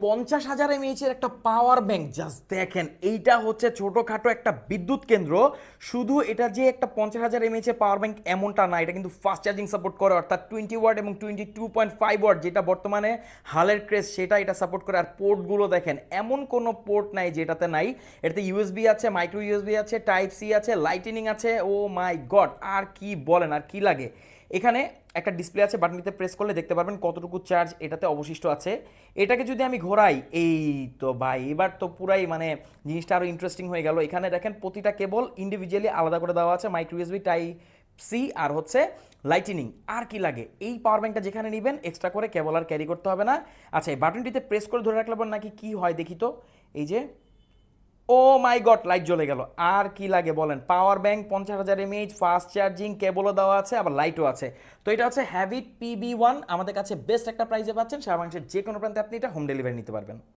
50,000 mAh এর একটা power bank, just দেখেন। এইটা হচ্ছে ছোটোখাটো একটা বিদ্যুৎ কেন্দ্র। শুধু এটা যে একটা 50,000 এমএএইচ এর পাওয়ার ব্যাংক এমনটা না, এটা কিন্তু ফাস্ট চার্জিং সাপোর্ট করে, অর্থাৎ 20 ওয়াট এবং 22.5 ওয়াট যেটা বর্তমানে হালের ক্রেজ, সেটা এটা সাপোর্ট করে। আর পোর্টগুলো দেখেন, এমন কোনো পোর্ট নাই যেটাতে নাই। এটাতে ইউএসবি আছে, মাইক্রো ইউএসবি আছে, টাইপ সি আছে, লাইটেনিং আছে। ও মাই গড, আর কি বলেন, আর কি লাগে। এখানে একটা ডিসপ্লে আছে, বাটনটিতে প্রেস করলে দেখতে পারবেন কতটুকু চার্জ এটাতে অবশিষ্ট আছে। এটাকে যদি আমি ঘোরাই, এই তো ভাই এবার তো পুরাই মানে জিনিসটা আরও ইন্টারেস্টিং হয়ে গেল। এখানে দেখেন প্রতিটা কেবল ইন্ডিভিজুয়ালি আলাদা করে দেওয়া আছে, মাইক্রো ইউএসবি, টাইপ সি আর হচ্ছে লাইটেনিং। আর কি লাগে, এই পাওয়ার ব্যাংকটা যেখানে নেবেন এক্সট্রা করে কেবল আর ক্যারি করতে হবে না। আচ্ছা, এই বাটনটিতে প্রেস করে ধরে রাখলে পর নাকি কি হয় দেখি তো। এই যে, ও মাই গড, লাইট জ্বলে গেল। আর কি লাগে বলেন, power bank, 50,000 mAh, fast charging, কেবলও দেওয়া আছে, আবার লাইটও আছে। তো এটা হচ্ছে হ্যাভিট PB1, আমাদের কাছে বেস্ট একটা প্রাইসে পাচ্ছেন। সারা বাংলাদেশের যে কোনো প্রান্তে আপনি এটা হোম ডেলিভারি নিতে পারবেন।